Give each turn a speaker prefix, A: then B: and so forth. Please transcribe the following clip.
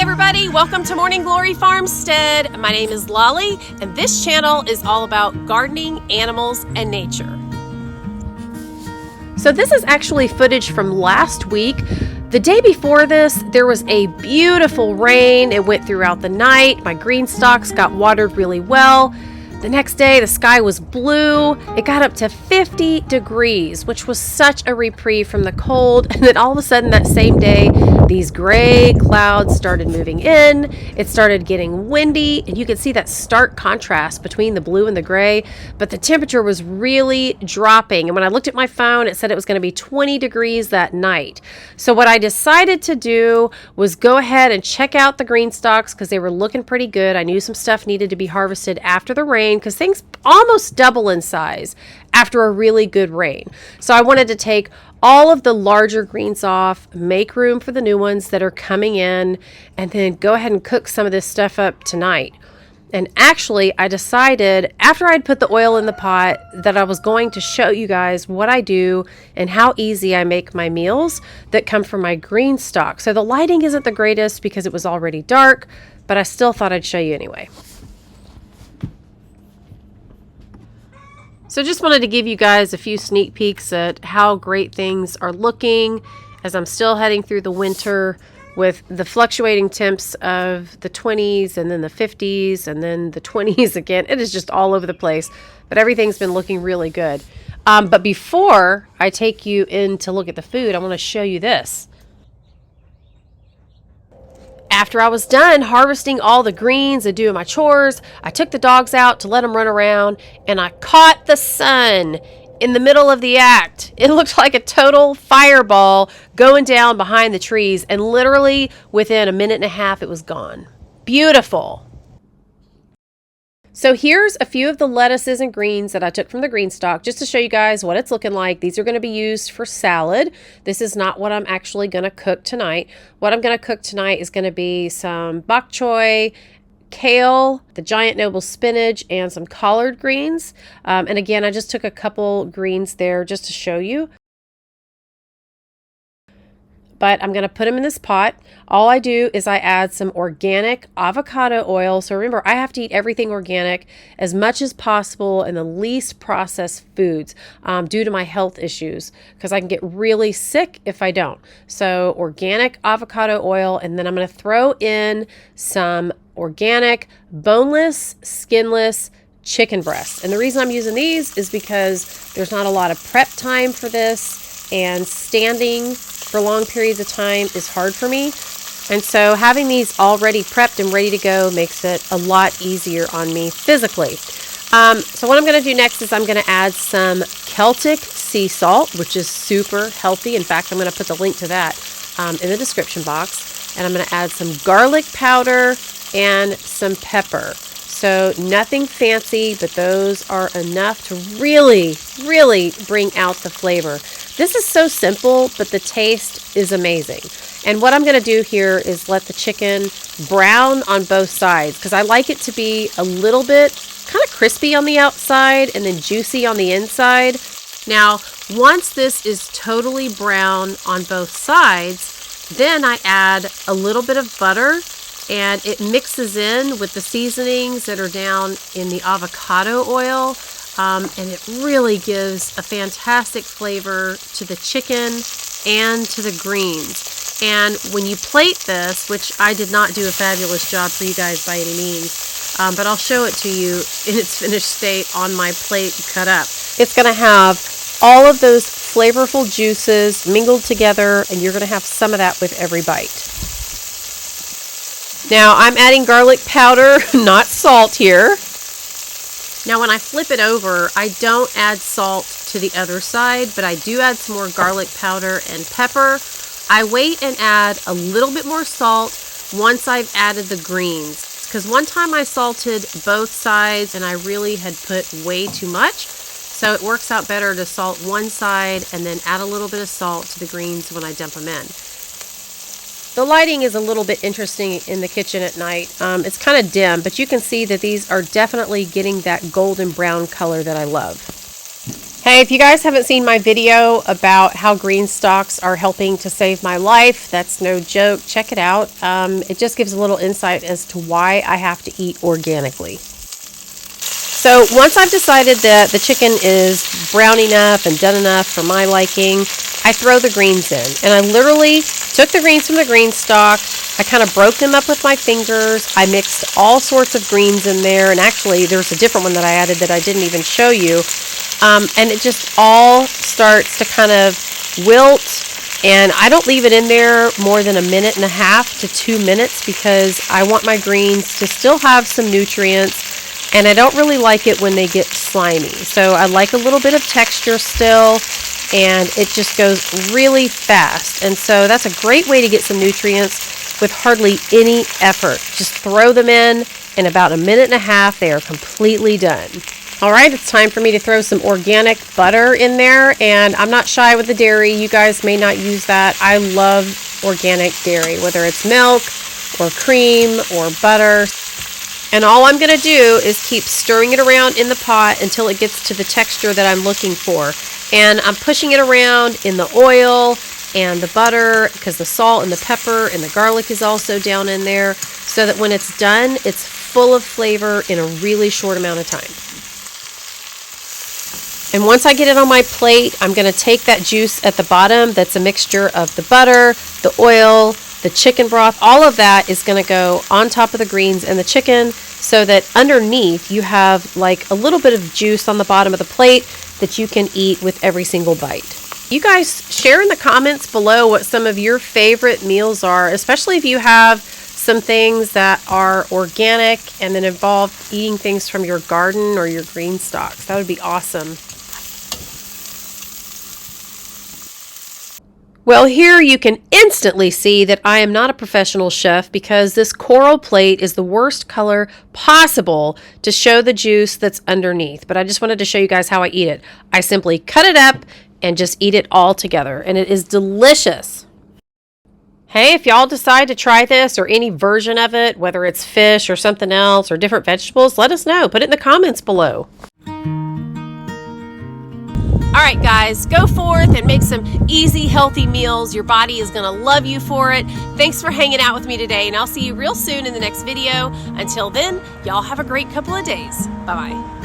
A: everybody, welcome to Morning Glory Farmstead. My name is Lolly, and this channel is all about gardening, animals, and nature. So this is actually footage from last week. The day before this, there was a beautiful rain. It went throughout the night. My green stalks got watered really well. The next day, the sky was blue. It got up to 50 degrees, which was such a reprieve from the cold. And then all of a sudden that same day, these gray clouds started moving in. It started getting windy, and you could see that stark contrast between the blue and the gray. But the temperature was really dropping. And when I looked at my phone, it said it was going to be 20 degrees that night. So what I decided to do was go ahead and check out the green stalks because they were looking pretty good. I knew some stuff needed to be harvested after the rain, because things almost double in size after a really good rain. So I wanted to take all of the larger greens off, make room for the new ones that are coming in, and then go ahead and cook some of this stuff up tonight. And actually, I decided after I'd put the oil in the pot that I was going to show you guys what I do and how easy I make my meals that come from my green stock. So the lighting isn't the greatest because it was already dark, but I still thought I'd show you anyway. So just wanted to give you guys a few sneak peeks at how great things are looking as I'm still heading through the winter with the fluctuating temps of the 20s and then the 50s and then the 20s again. It is just all over the place, but everything's been looking really good. But before I take you in to look at the food, I want to show you this. After I was done harvesting all the greens and doing my chores, I took the dogs out to let them run around, and I caught the sun in the middle of the act. It looked like a total fireball going down behind the trees, and literally within a minute and a half, it was gone. Beautiful. So here's a few of the lettuces and greens that I took from the green stock just to show you guys what it's looking like. These are going to be used for salad. This is not what I'm actually going to cook tonight. What I'm going to cook tonight is going to be some bok choy, kale, the giant noble spinach, and some collard greens. And again, I just took a couple greens there just to show you. But I'm going to put them in this pot. All I do is I add some organic avocado oil. So remember, I have to eat everything organic as much as possible and the least processed foods due to my health issues, because I can get really sick if I don't. So organic avocado oil, and then I'm going to throw in some organic boneless, skinless chicken breasts. And the reason I'm using these is because there's not a lot of prep time for this, and standing for long periods of time is hard for me. And so having these already prepped and ready to go makes it a lot easier on me physically. So what I'm going to do next is I'm going to add some Celtic sea salt, which is super healthy. In fact, I'm going to put the link to that in the description box. And I'm going to add some garlic powder and some pepper. So nothing fancy, but those are enough to really, really bring out the flavor. This is so simple, but the taste is amazing. And what I'm going to do here is let the chicken brown on both sides, because I like it to be a little bit kind of crispy on the outside and then juicy on the inside. Now, once this is totally brown on both sides, then I add a little bit of butter, and it mixes in with the seasonings that are down in the avocado oil. And it really gives a fantastic flavor to the chicken and to the greens. And when you plate this, which I did not do a fabulous job for you guys by any means, but I'll show it to you in its finished state on my plate cut up. It's going to have all of those flavorful juices mingled together, and you're going to have some of that with every bite. Now I'm adding garlic powder, not salt here. Now when I flip it over, I don't add salt to the other side, but I do add some more garlic powder and pepper. I wait and add a little bit more salt once I've added the greens, because one time I salted both sides and I really had put way too much. So it works out better to salt one side and then add a little bit of salt to the greens when I dump them in. The lighting is a little bit interesting in the kitchen at night. It's kind of dim, but you can see that these are definitely getting that golden brown color that I love. Hey, if you guys haven't seen my video about how green stalks are helping to save my life, that's no joke. Check it out. It just gives a little insight as to why I have to eat organically. So once I've decided that the chicken is brown enough and done enough for my liking, I throw the greens in. And I literally took the greens from the green stalk. I kind of broke them up with my fingers. I mixed all sorts of greens in there. And actually, there's a different one that I added that I didn't even show you. And it just all starts to kind of wilt. And I don't leave it in there more than 1.5 minutes to 2 minutes because I want my greens to still have some nutrients. And I don't really like it when they get slimy. So I like a little bit of texture still, and it just goes really fast. And so that's a great way to get some nutrients with hardly any effort. Just throw them in about 1.5 minutes, they are completely done. All right, it's time for me to throw some organic butter in there, and I'm not shy with the dairy. You guys may not use that. I love organic dairy, whether it's milk or cream or butter. And all I'm going to do is keep stirring it around in the pot until it gets to the texture that I'm looking for. And I'm pushing it around in the oil and the butter because the salt and the pepper and the garlic is also down in there so that when it's done, it's full of flavor in a really short amount of time. And once I get it on my plate, I'm going to take that juice at the bottom that's a mixture of the butter, the oil, the chicken broth, all of that is going to go on top of the greens and the chicken so that underneath you have like a little bit of juice on the bottom of the plate that you can eat with every single bite. You guys share in the comments below what some of your favorite meals are, especially if you have some things that are organic and then involve eating things from your garden or your green stalks. That would be awesome. Well, here you can instantly see that I am not a professional chef because this coral plate is the worst color possible to show the juice that's underneath. But I just wanted to show you guys how I eat it. I simply cut it up and just eat it all together, and it is delicious. Hey, if y'all decide to try this or any version of it, whether it's fish or something else or different vegetables, let us know. Put it in the comments below. All right, guys, go forth and make some easy, healthy meals. Your body is going to love you for it. Thanks for hanging out with me today, and I'll see you real soon in the next video. Until then, y'all have a great couple of days. Bye-bye.